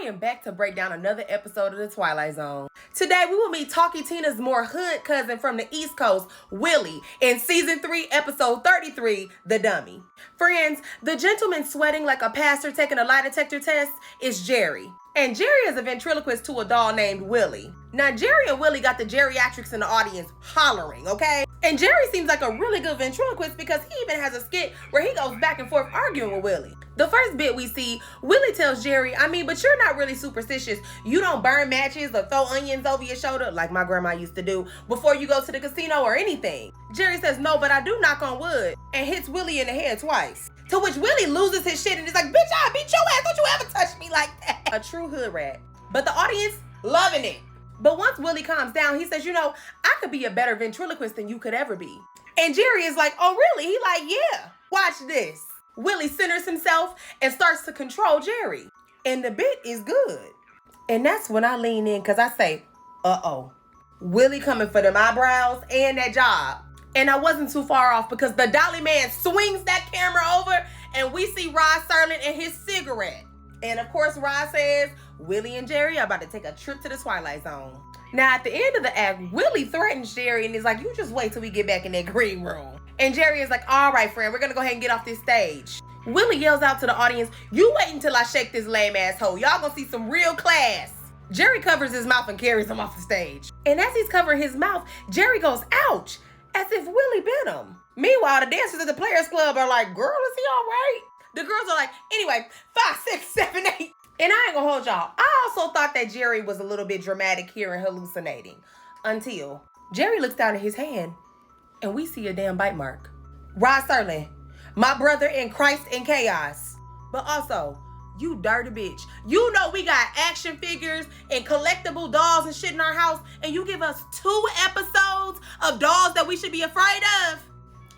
I am back to break down another episode of the Twilight Zone. Today we will meet Talkie Tina's more hood cousin from the East Coast, Willie, in season 3, episode 33, The Dummy. Friends, the gentleman sweating like a pastor taking a lie detector test is Jerry. And Jerry is a ventriloquist to a doll named Willie. Now, Jerry and Willie got the geriatrics in the audience hollering, okay? And Jerry seems like a really good ventriloquist because he even has a skit where he goes back and forth arguing with Willie. The first bit we see, Willie tells Jerry, but you're not really superstitious. You don't burn matches or throw onions over your shoulder like my grandma used to do before you go to the casino or anything. Jerry says, no, but I do knock on wood, and hits Willie in the head twice. To which Willie loses his shit and is like, bitch, I beat your ass. Don't you ever touch me like that. A true hood rat. But the audience loving it. But once Willie calms down, he says, I could be a better ventriloquist than you could ever be. And Jerry is like, oh, really? He like, yeah. Watch this. Willie centers himself and starts to control Jerry. And the bit is good. And that's when I lean in because I say, uh-oh. Willie coming for them eyebrows and that job. And I wasn't too far off because the dolly man swings that camera over and we see Rod Serling and his cigarette. And of course, Rod says, Willie and Jerry are about to take a trip to the Twilight Zone. Now, at the end of the act, Willie threatens Jerry and is like, you just wait till we get back in that green room. And Jerry is like, all right, friend, we're going to go ahead and get off this stage. Willie yells out to the audience, you wait until I shake this lame asshole. Y'all gonna see some real class. Jerry covers his mouth and carries him off the stage. And as he's covering his mouth, Jerry goes, ouch, as if Willie bit him. Meanwhile, the dancers at the Players Club are like, girl, is he all right? The girls are like, anyway, 5, 6, 7, 8. And I ain't gonna hold y'all. I also thought that Jerry was a little bit dramatic here and hallucinating. Until Jerry looks down at his hand and we see a damn bite mark. Rod Serling, my brother in Christ in chaos. But also, you dirty bitch. You know we got action figures and collectible dolls and shit in our house, and you give us 2 episodes of dolls that we should be afraid of?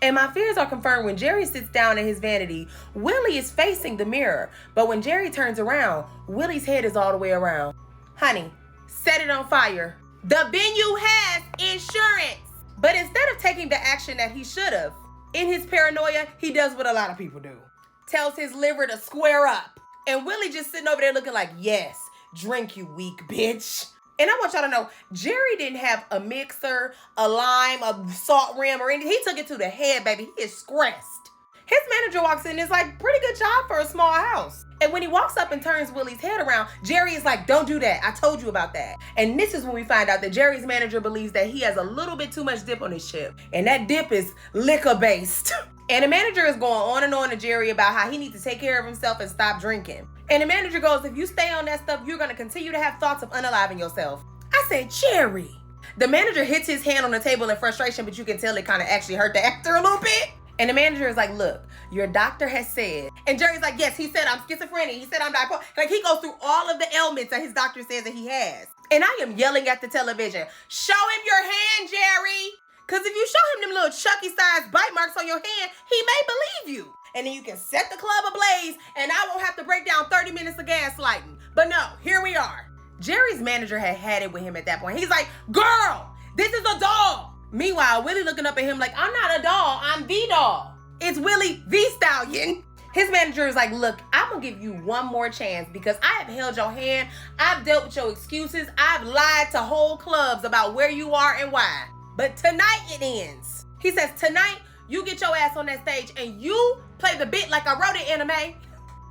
And my fears are confirmed when Jerry sits down in his vanity. Willie is facing the mirror, but when Jerry turns around, Willie's head is all the way around. Honey, set it on fire. The venue has insurance. But instead of taking the action that he should have, in his paranoia, he does what a lot of people do. Tells his liver to square up. And Willie just sitting over there looking like, yes, drink you weak bitch. And I want y'all to know, Jerry didn't have a mixer, a lime, a salt rim, or anything. He took it to the head, baby. He is stressed. His manager walks in and is like, pretty good job for a small house. And when he walks up and turns Willie's head around, Jerry is like, don't do that. I told you about that. And this is when we find out that Jerry's manager believes that he has a little bit too much dip on his chip. And that dip is liquor-based. And the manager is going on and on to Jerry about how he needs to take care of himself and stop drinking. And the manager goes, if you stay on that stuff, you're going to continue to have thoughts of unaliving yourself. I said, Jerry. The manager hits his hand on the table in frustration, but you can tell it kind of actually hurt the actor a little bit. And the manager is like, look, your doctor has said. And Jerry's like, yes, he said I'm schizophrenic. He said I'm bipolar. Like, he goes through all of the ailments that his doctor says that he has. And I am yelling at the television, show him your hand, Jerry. Because if you show him them little Chucky-sized bite marks on your hand, he may believe you. And then you can set the club ablaze, and I won't have to break down 30 minutes of gaslighting. But no, here we are. Jerry's manager had it with him at that point. He's like, girl, this is a doll. Meanwhile, Willie looking up at him like, I'm not a doll, I'm the doll. It's Willie the Stallion. His manager is like, look, I'm going to give you one more chance because I have held your hand. I've dealt with your excuses. I've lied to whole clubs about where you are and why. But tonight it ends. He says, tonight you get your ass on that stage and you play the bit like I wrote it anime.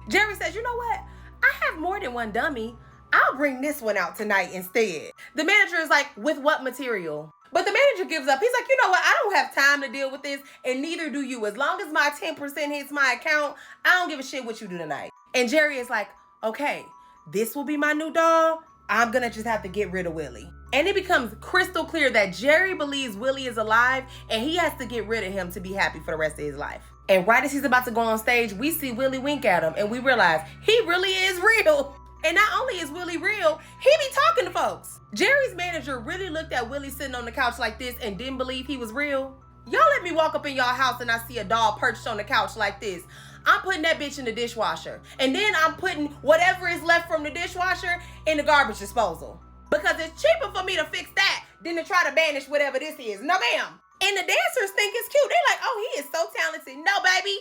Jerry says, you know what? I have more than one dummy. I'll bring this one out tonight instead. The manager is like, with what material? But the manager gives up. He's like, you know what? I don't have time to deal with this, and neither do you. As long as my 10% hits my account, I don't give a shit what you do tonight. And Jerry is like, okay, this will be my new doll. I'm gonna just have to get rid of Willie. And it becomes crystal clear that Jerry believes Willie is alive, and he has to get rid of him to be happy for the rest of his life. And right as he's about to go on stage, we see Willie wink at him, and we realize he really is real. And not only is Willie real, he be talking to folks. Jerry's manager really looked at Willie sitting on the couch like this and didn't believe he was real. Y'all let me walk up in y'all house and I see a doll perched on the couch like this. I'm putting that bitch in the dishwasher. And then I'm putting whatever is left from the dishwasher in the garbage disposal. Because it's cheaper for me to fix that than to try to banish whatever this is. No, ma'am. And the dancers think it's cute. They're like, oh, he is so talented. No, baby,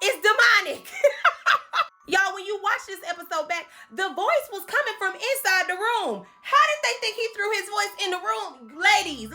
it's demonic. Y'all, when you watch this episode back, the voice was coming from inside the room. How did they think he threw his voice in the room?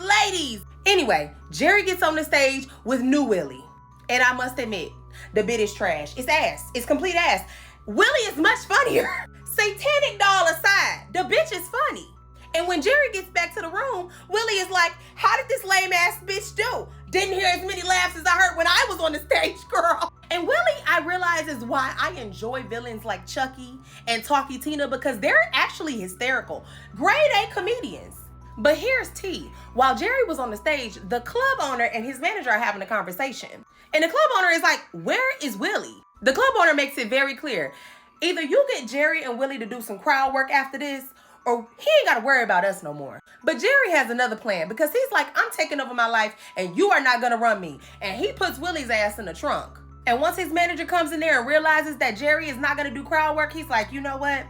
Ladies. Anyway, Jerry gets on the stage with new Willie. And I must admit, the bit is trash. It's ass. It's complete ass. Willie is much funnier. Satanic doll aside, the bitch is funny. And when Jerry gets back to the room, Willie is like, how did this lame ass bitch do? Didn't hear as many laughs as I heard when I was on the stage, girl. And Willie, I realize, is why I enjoy villains like Chucky and Talkie Tina, because they're actually hysterical. Grade A comedians. But here's T. While Jerry was on the stage, the club owner and his manager are having a conversation. And the club owner is like, where is Willie? The club owner makes it very clear. Either you get Jerry and Willie to do some crowd work after this, or he ain't got to worry about us no more. But Jerry has another plan, because he's like, I'm taking over my life and you are not going to run me. And he puts Willie's ass in the trunk. And once his manager comes in there and realizes that Jerry is not going to do crowd work, he's like, you know what?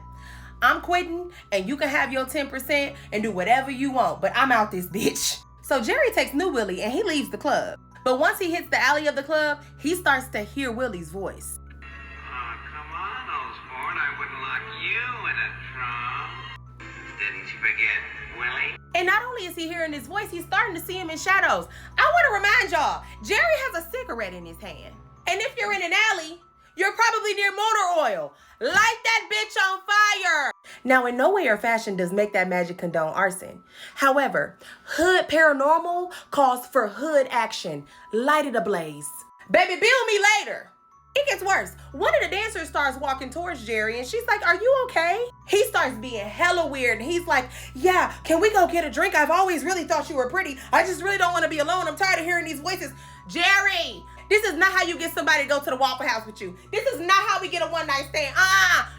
I'm quitting and you can have your 10% and do whatever you want, but I'm out this bitch. So Jerry takes new Willie and he leaves the club. But once he hits the alley of the club, he starts to hear Willie's voice. Oh, come on, Osborne. I wouldn't lock you in a trunk. Didn't you forget Willie? And not only is he hearing his voice, he's starting to see him in shadows. I want to remind y'all, Jerry has a cigarette in his hand. And if you're in an alley, you're probably near motor oil. Light that bitch on fire. Now, in no way or fashion does Make That Magic condone arson. However, hood paranormal calls for hood action. Light it ablaze. Baby, bill me later. It gets worse. One of the dancers starts walking towards Jerry and she's like, are you okay? He starts being hella weird and he's like, yeah, can we go get a drink? I've always really thought you were pretty. I just really don't want to be alone. I'm tired of hearing these voices. Jerry, this is not how you get somebody to go to the Waffle House with you. This is not how we get a one-night stand.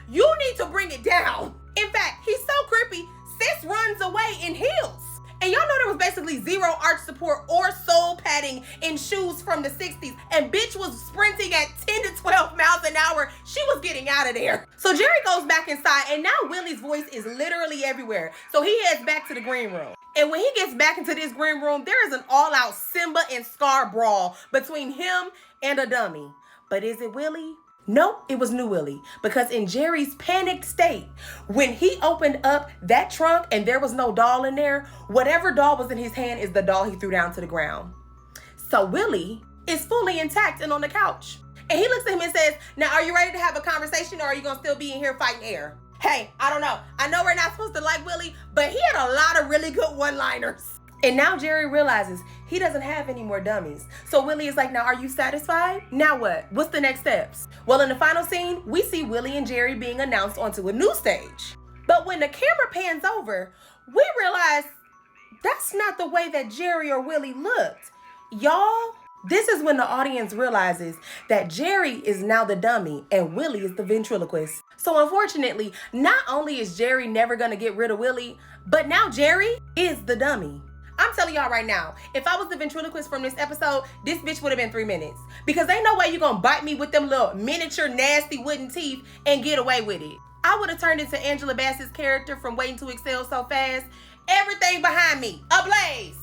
You need to bring it down. In fact, he's so creepy, sis runs away in heels. And y'all know there was basically zero arch support or sole padding in shoes from the 60s. And bitch was sprinting at 10 to 12 miles an hour. She was getting out of there. So Jerry goes back inside and now Willie's voice is literally everywhere. So he heads back to the green room. And when he gets back into this green room, there is an all-out Simba and Scar brawl between him and a dummy. But is it Willie? Nope, it was new Willie, because in Jerry's panicked state, when he opened up that trunk and there was no doll in there, whatever doll was in his hand is the doll he threw down to the ground. So Willie is fully intact and on the couch. And he looks at him and says, now are you ready to have a conversation or are you gonna still be in here fighting air? Hey, I don't know. I know we're not supposed to like Willie, but he had a lot of really good one-liners. And now Jerry realizes he doesn't have any more dummies. So Willie is like, now are you satisfied? Now what? What's the next steps? Well, in the final scene, we see Willie and Jerry being announced onto a new stage. But when the camera pans over, we realize that's not the way that Jerry or Willie looked. Y'all, this is when the audience realizes that Jerry is now the dummy and Willie is the ventriloquist. So unfortunately, not only is Jerry never gonna get rid of Willie, but now Jerry is the dummy. I'm telling y'all right now, if I was the ventriloquist from this episode, this bitch would have been 3 minutes. Because ain't no way you gonna bite me with them little miniature nasty wooden teeth and get away with it. I would have turned into Angela Bassett's character from Waiting to Exhale So Fast. Everything behind me, ablaze.